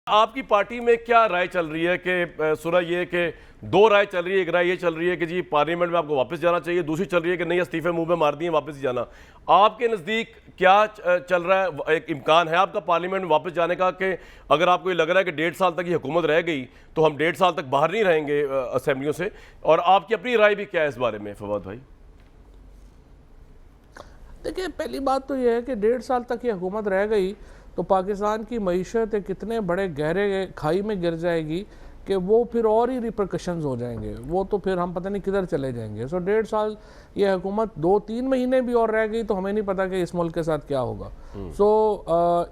आपकी पार्टी में क्या राय चल रही है कि सुना ये कि दो राय चल रही है। एक राय ये चल रही है कि जी पार्लियामेंट में आपको वापस जाना चाहिए, दूसरी चल रही है कि नहीं इस्तीफे मुंह में मार दिए वापस ही जाना। आपके नज़दीक क्या चल रहा है? एक इम्कान है आपका पार्लियामेंट में वापस जाने का कि अगर आपको ये लग रहा है कि 1.5 साल तक ये हुकूमत रह गई तो हम 1.5 साल तक बाहर नहीं रहेंगे असेंबलियों से? और आपकी अपनी राय भी क्या है इस बारे में फवाद भाई? देखिए, पहली बात तो यह है कि 1.5 साल तक ये हुकूमत रह गई तो पाकिस्तान की मईशत कितने बड़े गहरे खाई में गिर जाएगी कि वो फिर और ही रिप्रकशंस हो जाएंगे। वो तो फिर हम पता नहीं किधर चले जाएंगे। सो 1.5 साल ये हुकूमत 2-3 महीने भी और रह गई तो हमें नहीं पता कि इस मुल्क के साथ क्या होगा।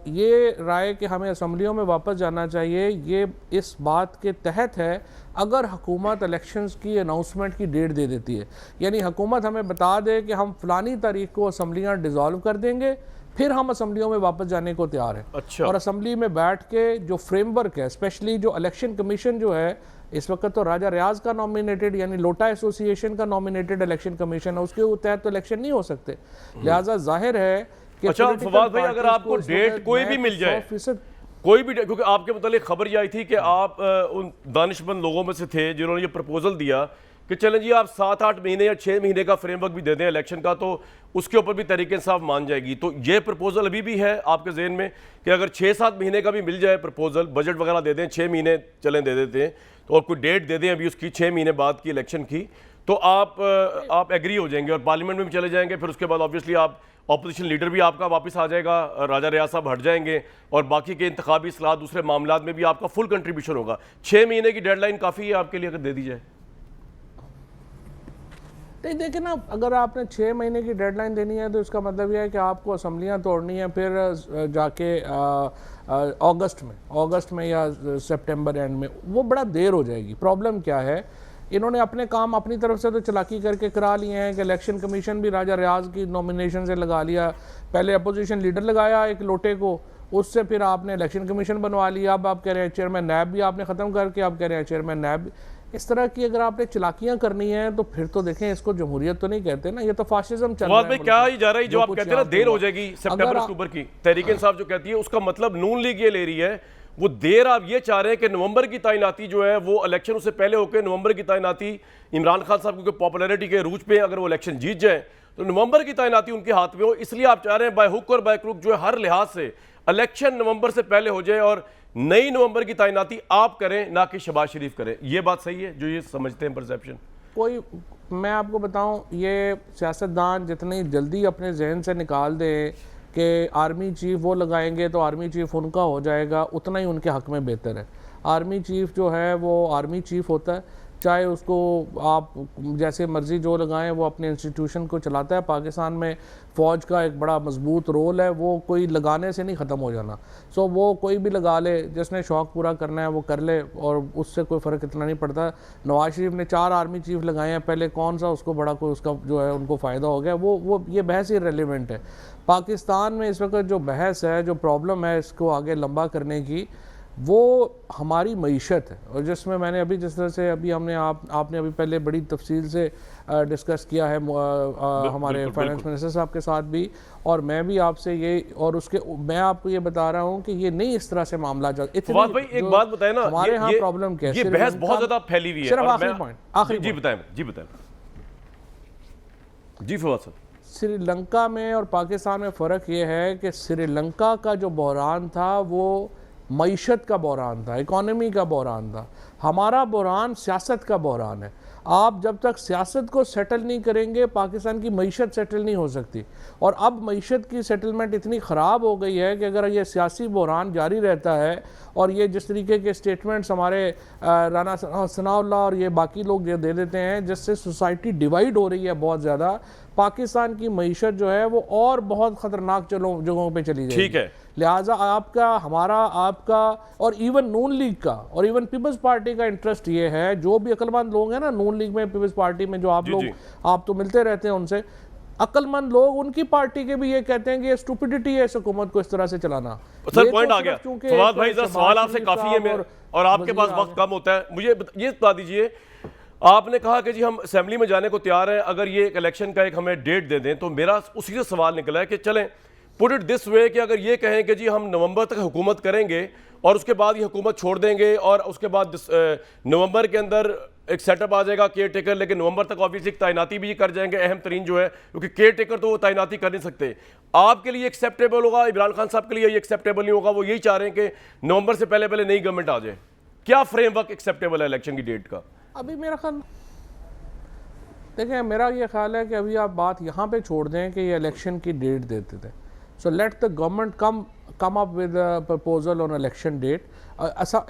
ये राय कि हमें असम्बलियों में वापस जाना चाहिए, ये इस बात के तहत है अगर हुकूमत इलेक्शंस की अनाउंसमेंट की डेट दे देती है। यानी हुकूमत हमें बता दे कि हम फलानी तारीख को असम्बलियाँ डिज़ोल्व कर देंगे, फिर हम असम्बलियों में वापस जाने को तैयार हैं। अच्छा। और असम्बली में बैठ के जो फ्रेमवर्क है, स्पेशली जो इलेक्शन कमीशन जो है इस वक्त तो राजा रियाज का नॉमिनेटेड यानी लोटा एसोसिएशन का नॉमिनेटेड इलेक्शन कमीशन है, उसके तहत तो इलेक्शन नहीं हो सकते। लिहाजा जाहिर है कि अच्छा फवाद भाई, अगर आपको डेट कोई भी मिल जाए, कोई भी, क्योंकि आपके मतलब खबर ये आई थी कि आप उन दानिशमंद लोगों में से थे जिन्होंने ये प्रपोजल दिया कि चलें जी आप 7-8 महीने या 6 महीने का फ्रेमवर्क भी दे दें इलेक्शन का तो उसके ऊपर भी तहरीक इंसाफ मान जाएगी। तो ये प्रपोजल अभी भी है आपके जहन में कि अगर 6-7 महीने का भी मिल जाए प्रपोजल, बजट वगैरह दे दें, 6 महीने चलें दे देते हैं तो, और कोई डेट दे दें अभी उसकी 6 महीने बाद की इलेक्शन की, तो आप एग्री हो जाएंगे और पार्लियामेंट में भी चले जाएंगे। फिर उसके बाद ऑब्वियसली आप ऑपोजिशन लीडर भी आपका वापस आ जाएगा, राजा रियाज साहब हट जाएंगे और बाकी के इंतखाबी इस्लाह दूसरे मामलात में भी आपका फुल कंट्रीब्यूशन होगा। 6 महीने की डेडलाइन काफ़ी है आपके लिए अगर दे दी जाए? नहीं, देखिए ना, अगर आपने 6 महीने की डेडलाइन देनी है तो इसका मतलब यह है कि आपको असम्बलियाँ तोड़नी है फिर जाके अगस्त में या सितंबर एंड में, वो बड़ा देर हो जाएगी। प्रॉब्लम क्या है, इन्होंने अपने काम अपनी तरफ से तो चलाकी करके करा लिए हैं कि इलेक्शन कमीशन भी राजा रियाज की नॉमिनेशन से लगा लिया, पहले अपोजिशन लीडर लगाया एक लोटे को, उससे फिर आपने इलेक्शन कमीशन बनवा लिया, अब आप कह रहे हैं चेयरमैन नैब भी आपने ख़त्म करके आप कह रहे हैं चेयरमैन नैब। इस तरह की अगर आपने चलाकियां करनी है तो फिर तो देखें, इसको जमहूरियत तो नहीं कहते ना, ये तो फाशिज्म चल रहा है। क्या ही जा रहा है जो आप कहते हैं ना देर हो जाएगी सितंबर अक्टूबर की तहरीक इंसाफ जो कहती है, उसका मतलब नून लीग ये ले रही है वो देर। आप ये चाह रहे हैं कि नवंबर की तैनाती जो है वो इलेक्शन उससे पहले होकर नवंबर की तैनाती इमरान खान साहब क्योंकि पॉपुलैरिटी के रूज पे अगर वो इलेक्शन जीत जाए तो नवंबर की तैनाती उनके हाथ में हो, इसलिए आप चाह रहे हैं बाय हुक और बाय क्रुक जो है हर लिहाज से इलेक्शन नवंबर से पहले हो जाए और नई नवंबर की तैनाती आप करें ना कि शहबाज शरीफ करें। ये बात सही है जो ये समझते हैं परसेप्शन? कोई, मैं आपको बताऊं, ये सियासतदान जितनी जल्दी अपने जहन से निकाल दें कि आर्मी चीफ वो लगाएंगे तो आर्मी चीफ उनका हो जाएगा, उतना ही उनके हक में बेहतर है। आर्मी चीफ जो है वो आर्मी चीफ होता है, चाहे उसको आप जैसे मर्जी जो लगाएं, वो अपने इंस्टीट्यूशन को चलाता है। पाकिस्तान में फ़ौज का एक बड़ा मजबूत रोल है, वो कोई लगाने से नहीं ख़त्म हो जाना। सो वो कोई भी लगा ले, जिसने शौक़ पूरा करना है वो कर ले और उससे कोई फ़र्क इतना नहीं पड़ता। नवाज शरीफ ने 4 आर्मी चीफ लगाए हैं, पहले कौन सा उसको बड़ा कोई उसका जो है उनको फ़ायदा हो गया, वो ये बहस ही रेलिवेंट है। पाकिस्तान में इस वक्त जो बहस है, जो प्रॉब्लम है इसको आगे लंबा करने की, वो हमारी मईशत है। और जिसमें मैंने अभी जिस तरह से अभी आपने अभी पहले बड़ी तफसील से डिस्कस किया है हमारे फाइनेंस मिनिस्टर साहब के साथ भी, और मैं भी आपसे ये और उसके मैं आपको ये बता रहा हूँ कि ये नहीं इस तरह से मामला भाई एक बात बताए ना, हमारे यहाँ प्रॉब्लम क्या है, ये बहस बहुत ज्यादा फैली हुई है। सिर्फ आखिरी पॉइंट जी बताएं जी फवाद साहब। श्रीलंका में और पाकिस्तान में फ़र्क ये है कि श्रीलंका का जो बहरान था वो मईशत का बहरान था, इकॉनमी का बहरान था। हमारा बहरान सियासत का बहरान है। आप जब तक सियासत को सेटल नहीं करेंगे पाकिस्तान की मईशत सेटल नहीं हो सकती। और अब मईशत की सेटलमेंट इतनी ख़राब हो गई है कि अगर ये सियासी बहरान जारी रहता है और ये जिस तरीके के स्टेटमेंट्स हमारे राना सनाउल्लाह और ये बाकी लोग जो दे देते हैं, जिससे सोसाइटी डिवाइड हो रही है बहुत ज़्यादा, पाकिस्तान की मईशत जो है वो और बहुत ख़तरनाक जगहों पे चली जाएगी। ठीक है, लिहाजा आपका, हमारा, आपका और इवन नून लीग का और इवन पीपल्स पार्टी का इंटरेस्ट ये है, जो भी अक्लमंद लोग हैं ना नून लीग में, पीपल्स पार्टी में, जो आप लोग आप तो मिलते रहते हैं उनसे, अक्लमंद लोग उनकी पार्टी के भी ये कहते हैं कि ये स्टुपिडिटी है इस हुकूमत को इस तरह से चलाना। सर पॉइंट आ गया फवाद भाई, सवाल आपसे काफ़ी है और आपके पास वक्त कम होता है। मुझे ये बता दीजिए, आपने कहा कि जी हम असेंबली में जाने को तैयार हैं, अगर ये एक इलेक्शन का एक हमें डेट दे दें, तो मेरा उसी से सवाल निकला है कि चलें पुट इट दिस वे कि अगर ये कहें कि जी हम नवंबर तक हुकूमत करेंगे और उसके बाद ये हुकूमत छोड़ देंगे और उसके बाद नवंबर के अंदर एक सेटअप आ जाएगा केयर टेकर, लेकिन नवंबर तक ऑब्वियसली तैनाती भी कर जाएंगे अहम तरीन जो है, क्योंकि केयर टेकर तो वो तैनाती कर नहीं सकते। आपके लिए एक्सेप्टेबल होगा, इमरान खान साहब के लिए ये एक्सेप्टेबल नहीं होगा, वो यही चाह रहे हैं कि नवंबर से पहले पहले नई गवर्नमेंट आ जाए। क्या फ्रेमवर्क एक्सेप्टेबल है इलेक्शन की डेट का? अभी मेरा ख्याल, देखिए मेरा ये ख्याल है कि अभी आप बात यहाँ पे छोड़ दें कि ये इलेक्शन की डेट देते थे। So let the government come up with proposal on election date.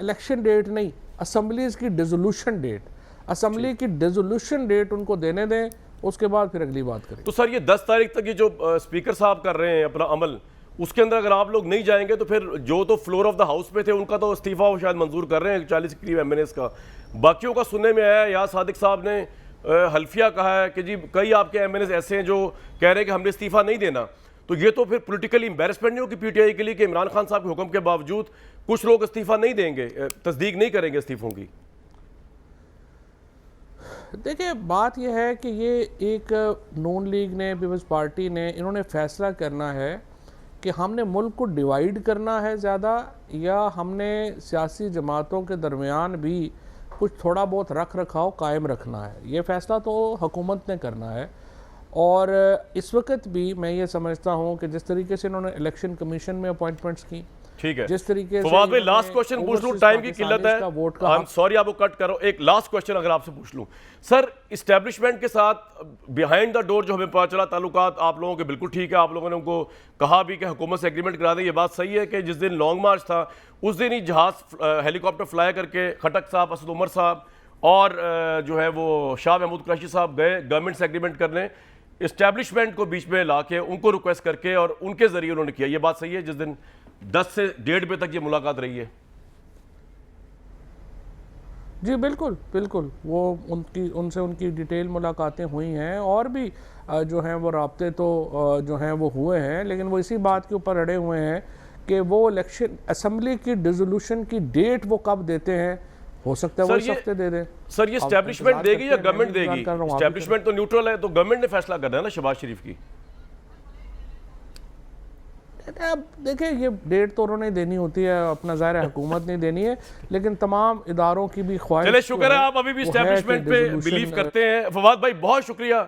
Election date नहीं, असम्बलीज की डिसोल्यूशन डेट, असम्बली की डिसोल्यूशन डेट उनको देने दें, उसके बाद फिर अगली बात करें। तो सर ये 10 तारीख तक ये जो स्पीकर साहब कर रहे हैं अपना अमल, उसके अंदर अगर आप लोग नहीं जाएंगे तो फिर जो तो फ्लोर ऑफ द हाउस पे थे उनका तो इस्तीफा वो शायद मंजूर कर रहे हैं 40 के करीब एमएनएस का। बाकियों का सुनने में आया, या सादिक साहब ने हल्फिया कहा है कि जी कई आपके एमएनएस ऐसे हैं जो कह रहे हैं कि हमने इस्तीफा नहीं देना। तो ये तो फिर पॉलिटिकली एम्बेरसमेंट नहीं होगी पीटीआई के लिए कि इमरान खान साहब के हुक्म के बावजूद कुछ लोग इस्तीफा नहीं देंगे, तस्दीक नहीं करेंगे इस्तीफों की? देखिए बात यह है कि ये एक नून लीग ने, पीपल्स पार्टी ने, इन्होंने फैसला करना है कि हमने मुल्क को डिवाइड करना है ज़्यादा, या हमने सियासी जमातों के दरमियान भी कुछ थोड़ा बहुत रख रखाव कायम रखना है। ये फ़ैसला तो हुकूमत ने करना है। और इस वक्त भी मैं ये समझता हूँ कि जिस तरीके से इन्होंने इलेक्शन कमीशन में अपॉइंटमेंट्स की, ठीक है, जिस तरीके से फवाद भाई लास्ट क्वेश्चन पूछ लूं, टाइम की किल्लत है, आई एम सॉरी आपको कट करो, एक लास्ट क्वेश्चन अगर आपसे पूछ लूं सर, इस्टेब्लिशमेंट के साथ बिहाइंड द डोर जो हमें पता चला ताल्लुकात आप लोगों के बिल्कुल ठीक है, आप लोगों ने उनको कहा भी कि हुकूमत से एग्रीमेंट करा दें, ये बात सही है कि जिस दिन लॉन्ग मार्च था उस दिन ही जहाज हेलीकॉप्टर फ्लाई करके खटक साहब, असद उमर साहब और जो है वो शाह महमूद कुरैशी साहब गए गवर्नमेंट से एग्रीमेंट करने, इस्टेब्लिशमेंट को बीच में ला के उनको रिक्वेस्ट करके और उनके जरिए उन्होंने किया। ये बात सही है जिस दिन 10 से 1:30 बजे तक ये मुलाकात रही है? जी बिल्कुल बिल्कुल, वो उनसे उनकी डिटेल मुलाकातें हुई हैं और भी जो हैं वो राब्ते तो जो हैं वो हुए हैं, लेकिन वो इसी बात के ऊपर अड़े हुए हैं कि वो इलेक्शन असम्बली की डिसोल्यूशन की डेट वो कब देते हैं। हो सकता है वो इस हफ्ते दे दें। सर ये एस्टेब्लिशमेंट देगी या गवर्नमेंट देगी? एस्टेब्लिशमेंट तो न्यूट्रल है, तो गवर्नमेंट ने फैसला करना है ना शहबाज शरीफ की। अब देखिए ये डेट तो उन्होंने देनी होती है, अपना ज़ाहिर है हुकूमत नहीं देनी है, लेकिन तमाम इदारों की भी ख्वाहिश। चले शुक्र है आप अभी भी एस्टेब्लिशमेंट पे बिलीव करते हैं। फवाद भाई बहुत शुक्रिया